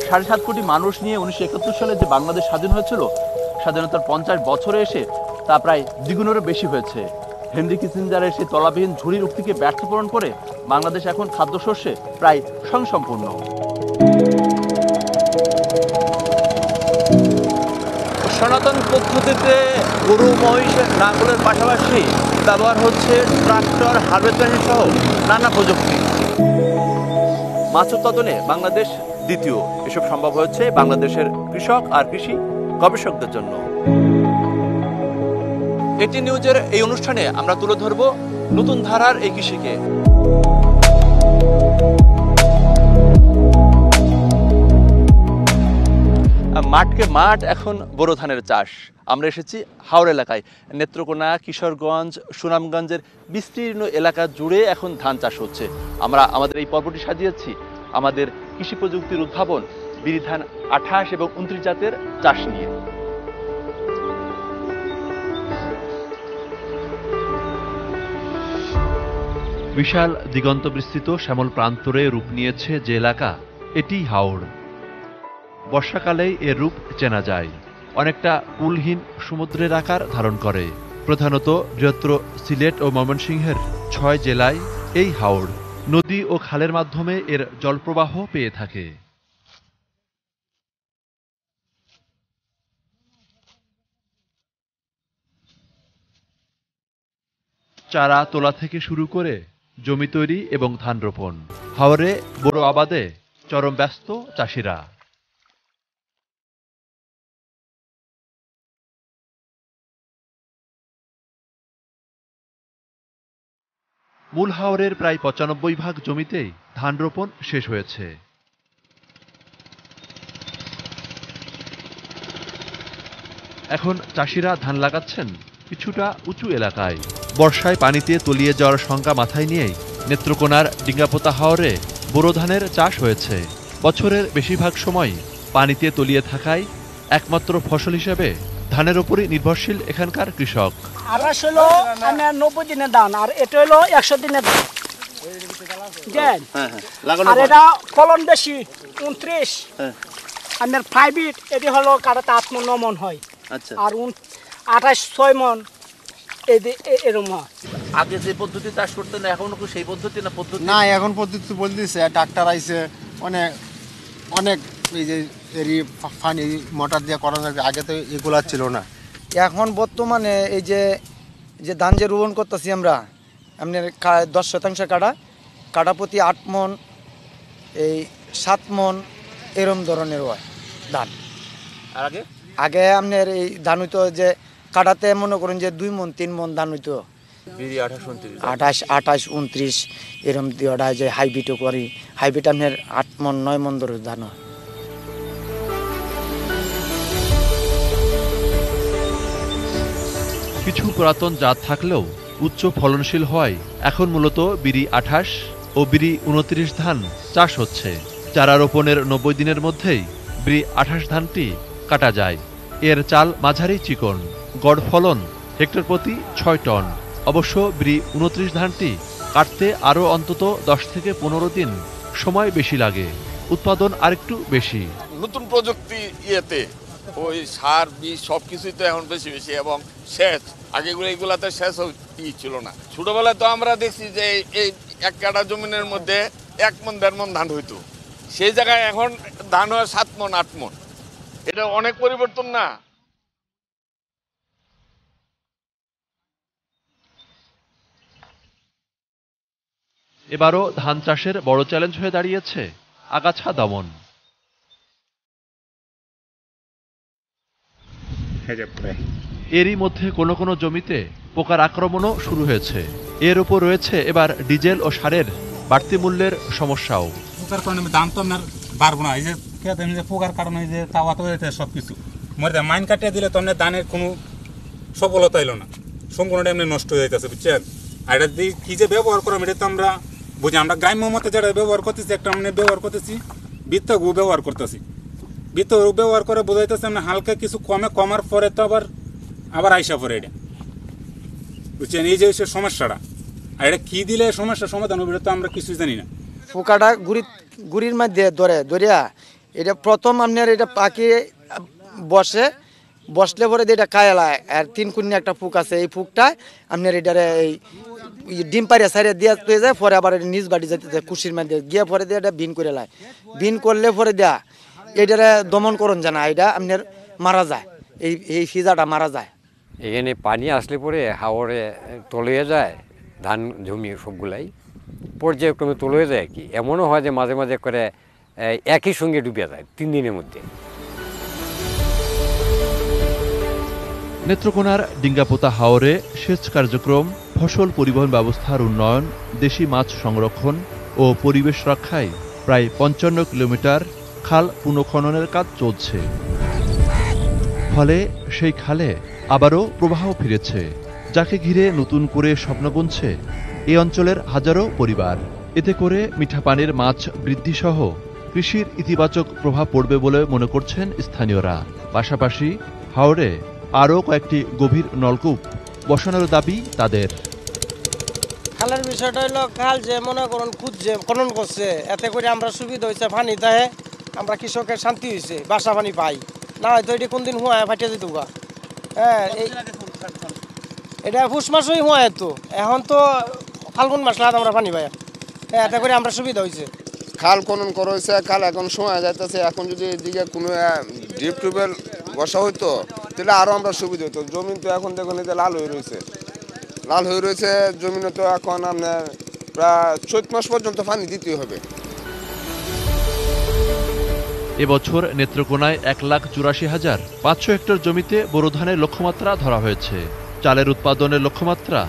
7.5 কোটি মানুষ নিয়ে 1971 সালে যে বাংলাদেশ স্বাধীন হয়েছিল, স্বাধীনতার 50 বছরে এসে তা প্রায় দ্বিগুণেরও বেশি হয়েছে। হেনরি কিসিঞ্জারের সেই তলাবিহীন ঝুড়ির উক্তিকে ব্যর্থপূরণ করে বাংলাদেশ এখন খাদ্যশস্যে প্রায় স্বয়ংসম্পূর্ণ। সনাতন পদ্ধতিতে গরু, মহিষ, লাঙ্গলের পাশাপাশি ব্যবহার হচ্ছে ট্রাক্টর, হারভেস্টার সহ নানা প্রযুক্তি। মাছ উৎপাদনে বাংলাদেশ দ্বিতীয়। এসব সম্ভব হয়েছে বাংলাদেশের কৃষক আর কৃষি গবেষকদের জন্য। এটি নিউজের এই অনুষ্ঠানে আমরা তুলে ধরব নতুন ধারার এই কৃষিকে। মাঠকে মাঠ, এখন বোরো ধানের চাষ। আমরা এসেছি হাওড় এলাকায়। নেত্রকোনা, কিশোরগঞ্জ, সুনামগঞ্জের বিস্তীর্ণ এলাকা জুড়ে এখন ধান চাষ হচ্ছে। আমরা আমাদের এই পর্বটি সাজিয়েছি আমাদের কৃষি প্রযুক্তির উদ্ভাবন বিরি ধান 28 এবং 29 জাতের চাষ নিয়ে। বিশাল দিগন্ত বিস্তৃত শ্যামল প্রান্তরে রূপ নিয়েছে যে এলাকা, এটি হাওড়। বর্ষাকালেই এর রূপ চেনা যায়। অনেকটা কুলহীন সমুদ্রের আকার ধারণ করে। প্রধানত বৃহত্তর সিলেট ও ময়মনসিংহের 6 জেলায় এই হাওড় নদী ও খালের মাধ্যমে এর জলপ্রবাহ পেয়ে থাকে। চারা তোলা থেকে শুরু করে জমি তৈরি এবং ধান রোপণ, হাওরে বোরো আবাদে চরম ব্যস্ত চাষিরা। মূল হাওরের প্রায় 95% জমিতেই ধান রোপণ শেষ হয়েছে। এখন চাষিরা ধান লাগাচ্ছেন কিছুটা উঁচু এলাকায়। বর্ষায় পানিতে তলিয়ে যাওয়ার শঙ্কা মাথায় নিয়েই নেত্রকোনার ডিঙ্গাপোতা হাওরে বোরো ধানের চাষ হয়েছে। বছরের বেশিরভাগ সময় পানিতে তলিয়ে থাকায় একমাত্র ফসল হিসেবে ধানের উপরই নির্ভরশীল এখানকার কৃষক। 28 হলো আমার 90 দিনের ধান, আর এটা হলো 100 দিনের ধান। আর এটা ফলন বেশি 29, আমার 5 ইট, এটি হলো কাটাতে 8 মন 9 মন হয়। আর 28-6 মন এরকম হয়। আগে যে পদ্ধতি চাষ করতেন এখন কি সেই পদ্ধতি না? পদ্ধতি না, এখন পদ্ধতি বলতেছে ট্রাক্টর আইছে, অনেক অনেক এই যে পানি মোটর দিয়ে করানো যায়। আগে তো এগুলা ছিল না। এখন বর্তমানে এই যে ধান যে রোপণ করতেছি আমরা, আপনার 10% কাটা প্রতি 8 মন, এই 7 মন এরম ধরনের হয় ধান। আর আগে আপনার এই ধান হইতো যে কাটাতে মনে করেন যে 2 মন 3 মন ধান হইতো। 28, 29 এরম দিয়ে যে হাইব্রিডও করি। হাইব্রিড আপনার 8 মন 9 মন ধরে ধান হয়। কিছু পুরাতন জাত থাকলেও উচ্চ ফলনশীল হয় এখন মূলত বিরি 28 ও বিরি 29 ধান চাষ হচ্ছে। চারা রোপণের 90 দিনের মধ্যেই বিরি 28 ধানটি কাটা যায়। এর চাল মাঝারি চিকন, গড় ফলন হেক্টর প্রতি 6 টন। অবশ্য বিরি 29 ধানটি কাটতে আরও অন্তত 10 থেকে 15 দিন সময় বেশি লাগে, উৎপাদন আরেকটু বেশি। নতুন প্রযুক্তি ইয়েতে ওই সার বীজ সব কিছুই তো এখন বেশি বেশি, এবং সেচ আগে এগুলাতে সেচ ছিল না। ছোটবেলায় তো আমরা দেখছি যে এই 1 কাঠা জমিনের মধ্যে 1 মন 1.5 মন ধান হইতো, সেই জায়গায় এখন ধান হয় 7 মন 8 মন। এটা অনেক পরিবর্তন না? এবারও ধান চাষের বড় চ্যালেঞ্জ হয়ে দাঁড়িয়েছে আগাছা দমন। এরই মধ্যে কোনো কোনো জমিতে পোকার আক্রমণও শুরু হয়েছে। এর উপর রয়েছে এবার ডিজেল ও সারের বাড়তি মূল্যের সমস্যাও। পোকার কারণে দাম তো আপনার বাড়বো না, এই যে পোকার কারণে যে তাওয়া তো সব কিছু মরে মাইন কাটিয়ে দিলে তো ধানের কোনো সফলতা এলো না, সম্পূর্ণটা এমনি নষ্ট হয়ে যাইতেছে, বুঝছেন। আর এটা দিয়ে কী যে ব্যবহার করাম এটা তো আমরা বুঝি। আমরা গ্রাম্য মতে যেটা ব্যবহার করতেছি, একটা আমরা ব্যবহার করতেছি বৃত্ত গু ব্যবহার করতেছি। বৃত্ত ব্যবহার করে বোঝাইতেছে আমরা হালকা কিছু কমার পরে তো আবার আইসা পরে এটা, বুঝছেন। এই যে সমস্যাটা, আর এটা কী দিলে সমস্যার সমাধান হবে এটা তো আমরা কিছুই জানি না। পোকাটা গুড়ির মধ্যে ধরিয়া এটা প্রথম আপনার এটা পাখি বসলে পরে এটা কায়লায় আর 3 কুন্নি একটা ফুক আছে, এই ফুকটা আপনার এটারে এই ডিম পাড়িয়া সাইডে দিয়ে তুই যায়, পরে আবার নিজ বাড়ি যেতে কুশির মাঝে গিয়ে পরে দিয়ে এটা বিন করে লাই, বিন করলে পরে দেয়া এটারে দমন করুন জানা, এটা আপনার মারা যায়, এই ফিজাটা মারা যায়। এখানে পানি আসলে পরে হাওরে তলিয়ে যায় ধান জমি সবগুলাই পর্যায়ক্রমে তলিয়ে যায় আর কি। এমনও হয় যে মাঝে মাঝে করে একই সঙ্গে ডুবে যায় 3 দিনের মধ্যে। নেত্রকোনার ডিঙ্গাপোতা হাওরে সেচ কার্যক্রম, ফসল পরিবহন ব্যবস্থার উন্নয়ন, দেশি মাছ সংরক্ষণ ও পরিবেশ রক্ষায় প্রায় 55 কিলোমিটার খাল পুনঃখননের কাজ চলছে। ফলে সেই খালে আবারও প্রবাহ ফিরেছে, যাকে ঘিরে নতুন করে স্বপ্ন বুনছে এই অঞ্চলের হাজারো পরিবার। এতে করে মিঠা পানির মাছ বৃদ্ধিসহ কৃষির ইতিবাচক প্রভাব পড়বে বলে মনে করছেন স্থানীয়রা। পাশাপাশি হাওরে আরও কয়েকটি গভীর নলকূপ বসানোর দাবি তাদের। খালের বিষয়টা হলো খাল যে মনে করুন খুঁজছে খনন করছে, এতে করে আমরা সুবিধা হয়েছে, পানি দেয় আমরা কৃষকের শান্তি হয়েছে, বাসা পানি পাই, না হয়তো এটি কোনদিন হুয়া ফাটিয়ে যেত গা। হ্যাঁ, এটা পুষ মাসই হুয়া, তো এখন তো ফাল্গুন মাস লাগাত আমরা পানি পাই, এতে করে আমরা সুবিধা হয়েছে। খাল খনন করা হয়েছে, খাল এখন সময় যাইতেছে, এখন যদি এদিকে কোনো ডিপ টিউবওয়েল বসা হইতো তাহলে আরও আমরা সুবিধা হতো। জমিন তো এখন দেখুন এতে লাল হয়ে রয়েছে, জমিনে তো এখন আপনার প্রায় 4 মাস পর্যন্ত পানি দিতেই হবে। এবছর নেত্রকোনায় 1,84,500 হেক্টর জমিতে বোরো ধানের লক্ষ্যমাত্রা ধরা হয়েছে। চালের উৎপাদনের লক্ষ্যমাত্রা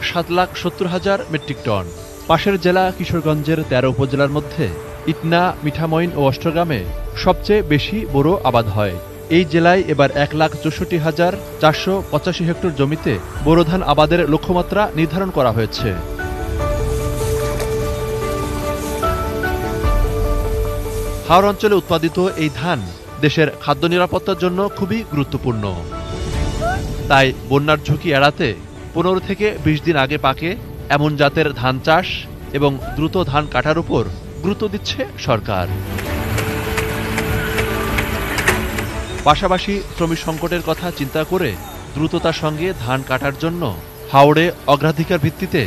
7,70,000 মেট্রিক টন। পাশের জেলা কিশোরগঞ্জের 13 উপজেলার মধ্যে ইটনা, মিঠামইন ও অষ্টগ্রামে সবচেয়ে বেশি বোরো আবাদ হয়। এই জেলায় এবার 1,64,485 হেক্টর জমিতে বোরো ধান আবাদের লক্ষ্যমাত্রা নির্ধারণ করা হয়েছে। হাওর অঞ্চলে উৎপাদিত এই ধান দেশের খাদ্য নিরাপত্তার জন্য খুবই গুরুত্বপূর্ণ। তাই বন্যার ঝুঁকি এড়াতে 15 থেকে 20 দিন আগে পাকে এমন জাতের ধান চাষ এবং দ্রুত ধান কাটার উপর গুরুত্ব দিচ্ছে সরকার। পাশাপাশি শ্রমিক সংকটের কথা চিন্তা করে দ্রুততার সঙ্গে ধান কাটার জন্য হাওড়ে অগ্রাধিকার ভিত্তিতে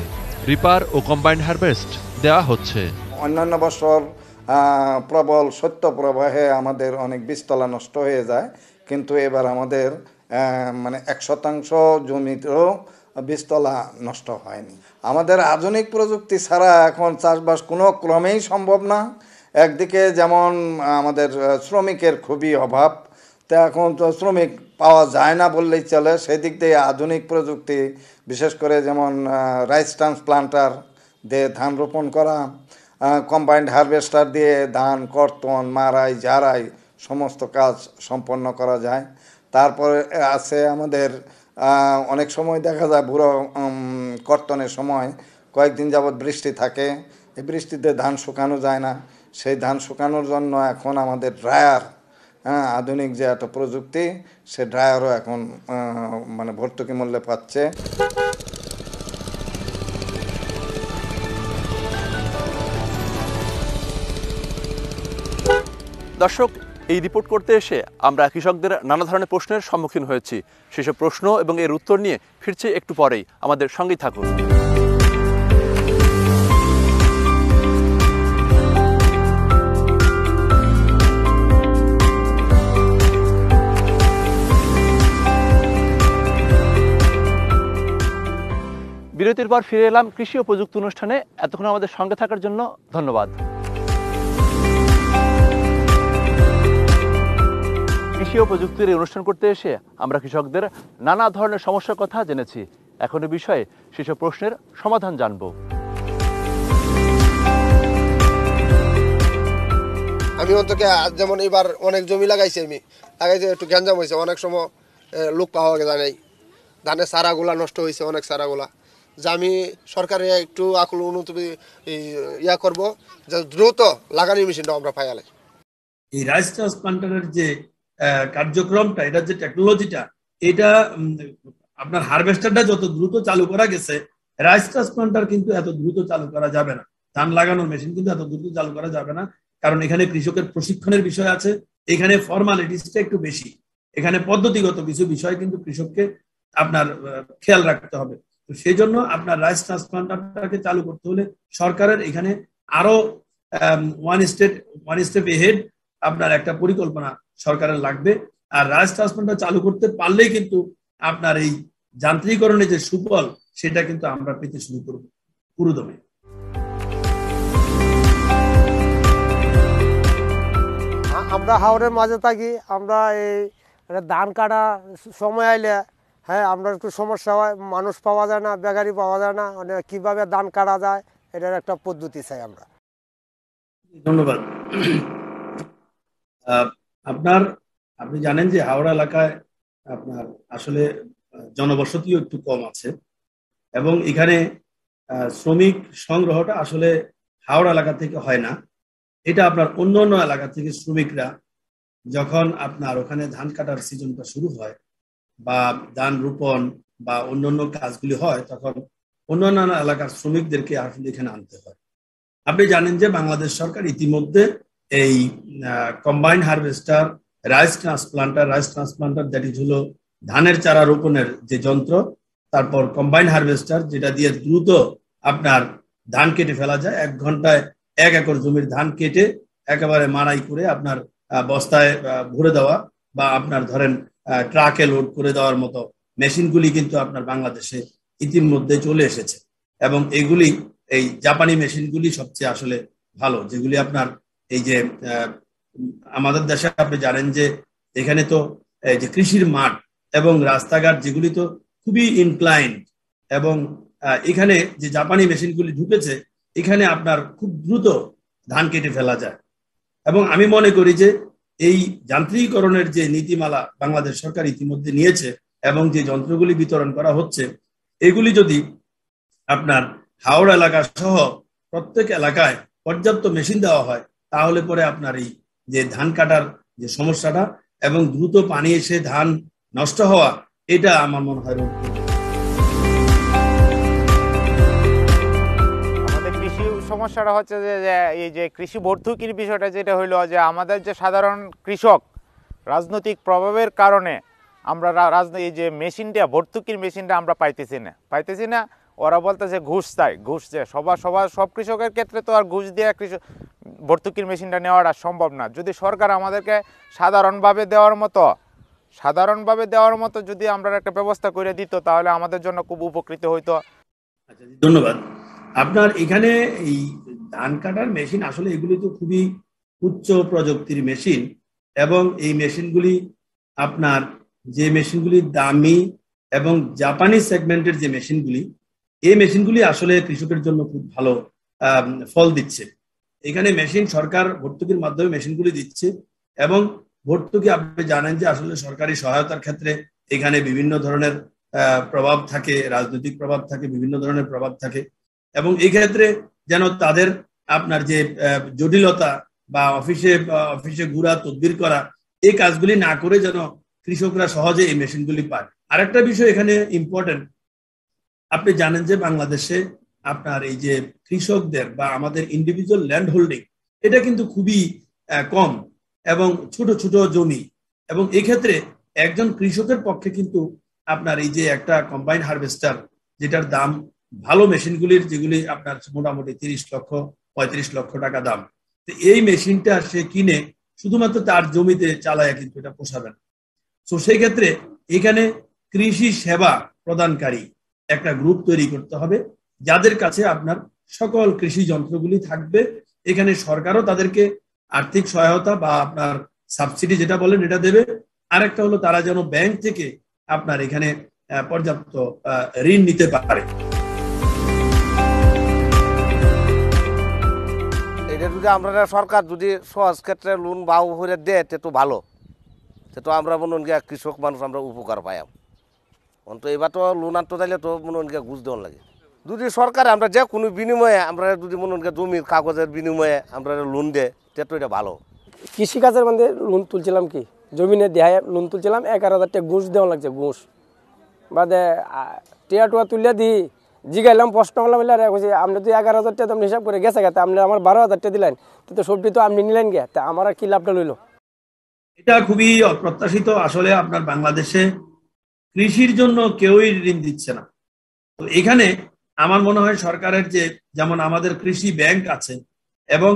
রিপার ও কম্বাইন্ড হারভেস্ট দেওয়া হচ্ছে। অন্যান্য বছর প্রবল শৈত্যপ্রবাহে আমাদের অনেক বীজতলা নষ্ট হয়ে যায়, কিন্তু এবার আমাদের মানে 100% জমিতেও বীজতলা নষ্ট হয়নি। আমাদের আধুনিক প্রযুক্তি ছাড়া এখন চাষবাস কোনো ক্রমেই সম্ভব না। একদিকে যেমন আমাদের শ্রমিকের খুবই অভাব, তা এখন তো শ্রমিক পাওয়া যায় না বললেই চলে। সেই দিক দিয়ে আধুনিক প্রযুক্তি, বিশেষ করে যেমন রাইস ট্রান্সপ্লান্টার দিয়ে ধান রোপণ করা, কম্বাইন্ড হারভেস্টার দিয়ে ধান কর্তন, মারাই, ঝাড়াই সমস্ত কাজ সম্পন্ন করা যায়। তারপরে আছে আমাদের অনেক সময় দেখা যায় বুড়ো কর্তনের সময় কয়েকদিন যাবৎ বৃষ্টি থাকে, এই বৃষ্টিতে ধান শুকানো যায় না। সেই ধান শুকানোর জন্য এখন আমাদের ড্রায়ার, আধুনিক যে একটা প্রযুক্তি, সে ড্রায়ারও এখন মানে ভর্তুকি মূল্যে পাচ্ছে। দর্শক, এই রিপোর্ট করতে এসে আমরা কৃষকদের নানা ধরনের প্রশ্নের সম্মুখীন হয়েছি। সেসব প্রশ্ন এবং এর উত্তর নিয়ে ফিরছি একটু পরেই, আমাদের সঙ্গেই থাকুন। বিরতির পর ফিরে এলাম কৃষি ও প্রযুক্তি অনুষ্ঠানে। এতক্ষণ আমাদের সঙ্গে থাকার জন্য ধন্যবাদ। কৃষি ও প্রযুক্তির এই অনুষ্ঠান করতে এসে আমরা কৃষকদের নানা ধরনের সমস্যার কথা জেনেছি। এখন এই বিষয়ে সেসব প্রশ্নের সমাধান জানব। আমি অন্তত যেমন এবার অনেক জমি লাগাইছি, একটু গ্যাঞ্জাম হয়েছে, অনেক সময় লোক পাওয়া যায় নাই, ধানের চারাগুলা নষ্ট হয়েছে, অনেক চারাগুলা। যে আমি সরকারে একটু আকুল উন্নত করব যে দ্রুত লাগানি মেশিনটা আমরা পাইলে। এই রাইস ট্রান্সপ্লান্টারের যে কার্যক্রমটা, এটার যে টেকনোলজিটা, এটা আপনার হারভেস্টারটা যত দ্রুত চালু করা গেছে, রাইস ট্রান্সপ্লান্টার কিন্তু এত দ্রুত চালু করা যাবে না। ধান লাগানোর মেশিন কিন্তু এত দ্রুত চালু করা যাবে না। কারণ এখানে কৃষকের প্রশিক্ষণের বিষয় আছে, এখানে ফর্মালিটিসটা একটু বেশি, এখানে পদ্ধতিগত কিছু বিষয় কিন্তু কৃষককে আপনার খেয়াল রাখতে হবে। তো সেই জন্য আপনার রাইস ট্রান্সপ্লান্টারটাকে চালু করতে হলে সরকারের এখানে আরো ওয়ান স্টেপ এহেড আপনার একটা পরিকল্পনা সরকারের লাগবে। আর রাইস ট্রান্সপ্লান্টার চালু করতে পারলেই কিন্তু আপনার এই যান্ত্রিকরণের যে সুফল সেটা কিন্তু আমরা পেতে শুরু করব পুরোদমে। আমরা হাওড়ের মাঝে থাকি, আমরা এই ধান কাটা সময় আইলে হ্যাঁ আমরা একটু সমস্যা হয়, মানুষ পাওয়া যায় না, বেগারি পাওয়া যায় না, মানে কিভাবে ধান কাটা যায় এটার একটা পদ্ধতি চাই আমরা। ধন্যবাদ। আপনি জানেন যে হাওড়া এলাকায় আপনার আসলে জনবসতিও একটু কম আছে এবং এখানে শ্রমিক সংগ্রহটা আসলে হাওড়া এলাকা থেকে হয় না। এটা আপনার অন্য অন্য এলাকা থেকে শ্রমিকরা যখন আপনার ওখানে ধান কাটার সিজনটা শুরু হয় বা ধান রোপণ বা অন্যান্য কাজগুলি হয় তখন অন্যান্য এলাকার শ্রমিকদেরকে আসলে এখানে আনতে হয়। আপনি জানেন যে বাংলাদেশ সরকার ইতিমধ্যে এই combined harvester, rice transplanter that is হলো ধানের চারা রোপণের যে যন্ত্র, তারপর কম্বাইন্ড হারভেস্টার যেটা দিয়ে দ্রুত আপনার ধান কেটে ফেলা যায়, 1 ঘন্টায় 1 একর জমির ধান কেটে একেবারে মাড়াই করে আপনার বস্তায় ভরে দেওয়া বা আপনার ধরেন ট্রাকে লোড করে দেওয়ার মতো মেশিনগুলি কিন্তু আপনার বাংলাদেশে ইতিমধ্যে চলে এসেছে এবং এগুলি এই জাপানি মেশিনগুলি সবচেয়ে আসলে ভালো, যেগুলি আপনার এই যে আমাদের দেশে আপনি জানেন যে এখানে তো এই যে কৃষির মাঠ এবং রাস্তাঘাট যেগুলি তো খুবই ইনক্লাইন এবং এখানে যে জাপানি মেশিনগুলি ঢুকেছে এখানে আপনার খুব দ্রুত ধান কেটে ফেলা যায় এবং আমি মনে করি যে এই যান্ত্রিকীকরণের যে নীতিমালা বাংলাদেশ সরকার ইতিমধ্যে নিয়েছে এবং যে যন্ত্রগুলি বিতরণ করা হচ্ছে এগুলি যদি আপনার হাওড়া এলাকা সহ প্রত্যেক এলাকায় পর্যাপ্ত মেশিন দেওয়া হয় তাহলে পরে আপনার এই যে ধান কাটার যে সমস্যাটা এবং দ্রুত পানি এসে ধান নষ্ট হওয়া এটা আমার মনে হয় রোধ করবে। আমাদের কৃষি সমস্যাটা হচ্ছে যে এই যে কৃষি ভর্তুকির বিষয়টা যেটা হইলো যে আমাদের যে সাধারণ কৃষক রাজনৈতিক প্রভাবের কারণে আমরা এই যে মেশিনটা ভর্তুকির মেশিনটা আমরা পাইতেছি না। ওরা বলতেছে ঘুষ চাই, ঘুষ চাই। সব কৃষকের ক্ষেত্রে তো আর ঘুষ দিয়ে ভর্তুকির মেশিনটা নেওয়াটা সম্ভব না। যদি সরকার আমাদেরকে সাধারণভাবে দেওয়ার মতো যদি আমরা একটা ব্যবস্থা করে দিত তাহলে আমাদের জন্য খুব উপকৃত হইতো। আচ্ছা, ধন্যবাদ। আপনার এখানে এই ধান কাটার মেশিন আসলে এগুলি তো খুবই উচ্চ প্রযুক্তির মেশিন এবং এই মেশিনগুলি আপনার যে মেশিনগুলি দামি এবং জাপানি সেগমেন্টের যে মেশিনগুলি এই মেশিনগুলি আসলে কৃষকের জন্য খুব ভালো ফল দিচ্ছে। এখানে মেশিন সরকার ভর্তুকির মাধ্যমে মেশিনগুলি দিচ্ছে এবং ভর্তুকি আপনি জানেন যে আসলে সরকারি সহায়তার ক্ষেত্রে এখানে বিভিন্ন ধরনের প্রভাব থাকে, রাজনৈতিক প্রভাব থাকে, বিভিন্ন ধরনের প্রভাব থাকে এবং এই ক্ষেত্রে যেন তাদের আপনার যে জটিলতা বা অফিসে ঘুরা তদবির করা এই কাজগুলি না করে যেন কৃষকরা সহজে এই মেশিনগুলি পায়। আরেকটা বিষয় এখানে ইম্পর্টেন্ট, আপনি জানেন যে বাংলাদেশে আপনার এই যে কৃষকদের বা আমাদের ইন্ডিভিজুয়াল ল্যান্ড হোল্ডিং এটা কিন্তু খুবই কম এবং ছোট ছোট জমি এবং এক্ষেত্রে একজন কৃষকের পক্ষে কিন্তু আপনার এই যে একটা কম্বাইন্ড হারভেস্টার যেটার দাম ভালো মেশিনগুলির যেগুলি আপনার মোটামুটি 30 লক্ষ 35 লক্ষ টাকা দাম, তো এই মেশিনটা সে কিনে শুধুমাত্র তার জমিতে চালায় কিন্তু এটা পোষাবে না। তো সেই ক্ষেত্রে এখানে কৃষি সেবা প্রদানকারী একটা গ্রুপ তৈরি করতে হবে যাদের কাছে আপনার সকল কৃষি যন্ত্রগুলি থাকবে। এখানে সরকারও তাদেরকে আর্থিক সহায়তা বা আপনার সাবসিডি যেটা বলেন এটা দেবে। আরেকটা হলো তারা যেন ব্যাংক থেকে আপনার এখানে পর্যাপ্ত ঋণ নিতে পারে। এটা যদি আমরা সরকার যদি সহজ ক্ষেত্রে লোন বাউ করে দেয় তো ভালো, তো আমরা মনে হয় কৃষক মানুষ আমরা উপকার পাই। তো এবার তো লোন আনতে চাইলে তো মনে হয় ঘুষ দেওয়ার লাগে। যদি সরকার আমরা যে কোনো বিনিময়ে আমরা যদি মনে হয় জমির কাগজের বিনিময়ে আমরা লোন দেয় তো এটা ভালো। কৃষিকাজের মধ্যে লোন তুলছিলাম কি জমিনে দেহায় লোন তুলছিলাম 11,000 টাকা ঘুষ দেওয়া লাগছে। ঘুষ বাদে টিয়া টুয়া তুলে দিই জিগাইলাম প্রশ্ন করলাম বলে কইছি আপনি তো 11,000 টাকা আপনি হিসাব করে গেছে গেতে আপনি আমার 12,000 টাকা দিলেন তো সবজি তো আপনি নিলেন গে তা আমার কি লাভটা লইলো? এটা খুবই অপ্রত্যাশিত। আসলে আপনার বাংলাদেশে কৃষির জন্য কেউই ঋণ দিচ্ছে না। তো এখানে আমার মনে হয় সরকারের যে যেমন আমাদের কৃষি ব্যাংক আছে এবং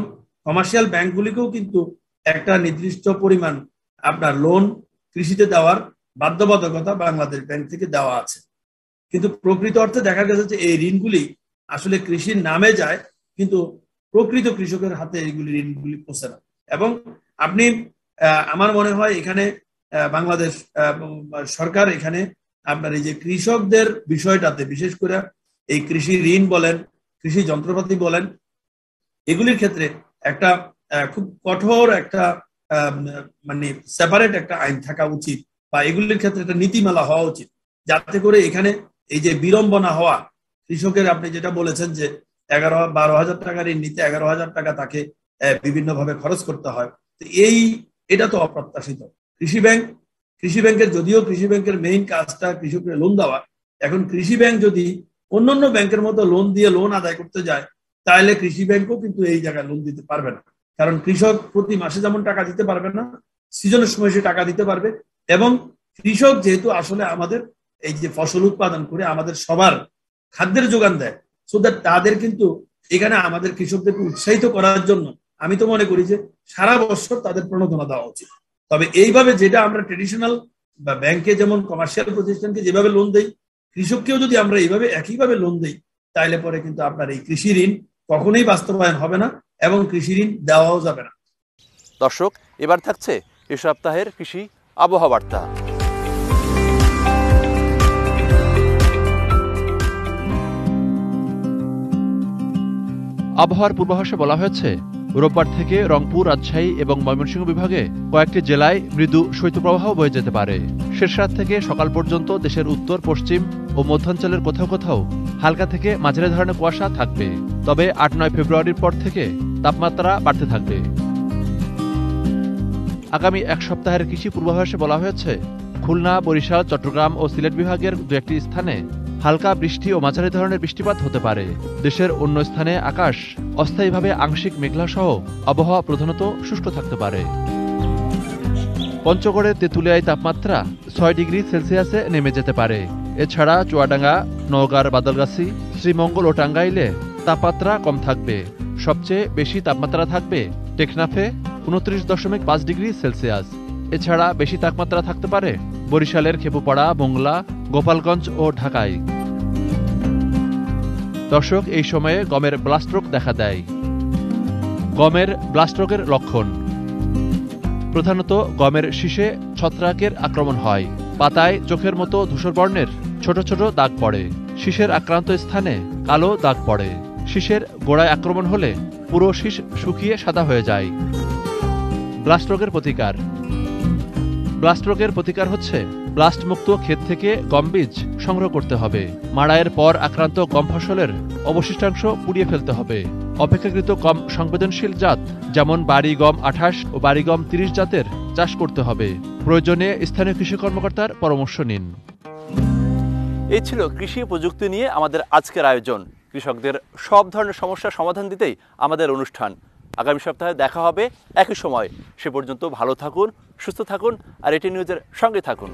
কমার্শিয়াল ব্যাংকগুলিকেও কিন্তু একটা নির্দিষ্ট পরিমাণ আপনার লোন কৃষিতে দেওয়ার বাধ্যবাধকতা বাংলাদেশ ব্যাংক থেকে দেওয়া আছে। কিন্তু প্রকৃত অর্থে দেখা গেছে যে এই ঋণগুলি আসলে কৃষির নামে যায়, কিন্তু প্রকৃত কৃষকের হাতে এইগুলি ঋণগুলি পৌঁছে না। এবং আপনি আমার মনে হয় এখানে বাংলাদেশ সরকার এখানে আপনার এই যে কৃষকদের বিষয়টাতে বিশেষ করে এই কৃষি ঋণ বলেন, কৃষি যন্ত্রপাতি বলেন, এগুলির ক্ষেত্রে একটা খুব কঠোর একটা মানে সেপারেট একটা আইন থাকা উচিত, বা এগুলির ক্ষেত্রে একটা নীতিমালা হওয়া উচিত, যাতে করে এখানে এই যে বিড়ম্বনা হওয়া কৃষকের, আপনি যেটা বলেছেন যে 12,000 টাকা ঋণ নিতে 11,000 টাকা তাকে বিভিন্নভাবে খরচ করতে হয়, তো এটা তো অপ্রত্যাশিত। কৃষি ব্যাংকের যদিও কৃষি ব্যাংকের মেইন কাজটা কৃষককে লোন দেওয়া, এখন কৃষি ব্যাংক যদি অন্যান্য ব্যাংকের মতো লোন দিয়ে লোন আদায় করতে যায় তাহলে কৃষি ব্যাংকও কিন্তু এই জায়গায় লোন দিতে পারবে না। কারণ কৃষক প্রতি মাসে যেমন টাকা দিতে পারবে না, সিজনের সময় সে টাকা দিতে পারবে। এবং কৃষক যেহেতু আসলে আমাদের এই যে ফসল উৎপাদন করে আমাদের সবার খাদ্যের যোগান দেয়, সো দ্যাট তাদের কিন্তু এখানে আমাদের কৃষকদেরকে উৎসাহিত করার জন্য আমি তো মনে করি যে সারা বছর তাদের প্রণোদনা দেওয়া উচিত। তবে এইভাবে যেটা আমরা ট্রেডিশনাল বা ব্যাংকে যেমন কমার্শিয়াল প্রতিষ্ঠানকে যেভাবে লোন দেই, কৃষককেও যদি আমরা এইভাবে একইভাবে লোন দেই তাহলে পরে কিন্তু আপনার এই কৃষি ঋণ কখনোই বাস্তবায়ন হবে না এবং কৃষি ঋণ দেওয়াও যাবে না। দর্শক, এবার থাকছে এ সপ্তাহের কৃষি আবহাওয়া বার্তা। আবহাওয়ার পূর্বাভাসে বলা হয়েছে রোববার থেকে রংপুর, রাজশাহী এবং ময়মনসিংহ বিভাগে কয়েকটি জেলায় মৃদু শৈত্যপ্রবাহ বয়ে যেতে পারে। শেষ রাত থেকে সকাল পর্যন্ত দেশের উত্তর, পশ্চিম ও মধ্যাঞ্চলের কোথাও কোথাও হালকা থেকে মাঝারি ধরনের কুয়াশা থাকবে। তবে 8-9 ফেব্রুয়ারির পর থেকে তাপমাত্রা বাড়তে থাকবে। আগামী এক সপ্তাহের কৃষি পূর্বাভাসে বলা হয়েছে খুলনা, বরিশাল, চট্টগ্রাম ও সিলেট বিভাগের দু একটি স্থানে হালকা বৃষ্টি ও মাঝারি ধরনের বৃষ্টিপাত হতে পারে। দেশের অন্য স্থানে আকাশ অস্থায়ীভাবে আংশিক মেঘলা সহ আবহাওয়া প্রধানত শুষ্ক থাকতে পারে। পঞ্চগড়ের তেঁতুলিয়ায় তাপমাত্রা 6 ডিগ্রি সেলসিয়াসে নেমে যেতে পারে। এছাড়া চুয়াডাঙ্গা, নওগাঁর বাদলগাছি, শ্রীমঙ্গল ও টাঙ্গাইলে তাপমাত্রা কম থাকবে। সবচেয়ে বেশি তাপমাত্রা থাকবে টেকনাফে 29.5 ডিগ্রি সেলসিয়াস। এছাড়া বেশি তাপমাত্রা থাকতে পারে বরিশালের খেপুপাড়া, মোংলা, গোপালগঞ্জ ও ঢাকায়। দর্শক, এই সময়ে গমের ব্লাস্ট রোগ দেখা দেয়। গমের ব্লাস্ট রোগের লক্ষণ: প্রধানত গমের শীষে ছত্রাকের আক্রমণ হয়। পাতায় চোখের মতো ধূসর বর্ণের ছোট ছোট দাগ পড়ে। শীষের আক্রান্ত স্থানে কালো দাগ পড়ে। শীষের গোড়ায় আক্রমণ হলে পুরো শীষ শুকিয়ে সাদা হয়ে যায়। ব্লাস্ট রোগের প্রতিকার: ব্লাস্ট রোগের প্রতিকার হচ্ছে ব্লাস্ট মুক্ত ক্ষেত থেকে গম বীজ সংগ্রহ করতে হবে। মাড়াইয়ের পর আক্রান্ত গম ফসলের অবশিষ্টাংশ পুড়িয়ে ফেলতে হবে। অপেক্ষাকৃত কম সংবেদনশীল জাত যেমন বাড়ি গম 28 ও বাড়ি গম 30 জাতের চাষ করতে হবে। প্রয়োজনে স্থানীয় কৃষি কর্মকর্তার পরামর্শ নিন। এই ছিল কৃষি প্রযুক্তি নিয়ে আমাদের আজকের আয়োজন। কৃষকদের সব ধরনের সমস্যার সমাধান দিতেই আমাদের অনুষ্ঠান। আগামী সপ্তাহে দেখা হবে একই সময়। সে পর্যন্ত ভালো থাকুন, সুস্থ থাকুন আর এটি নিউজের সঙ্গে থাকুন।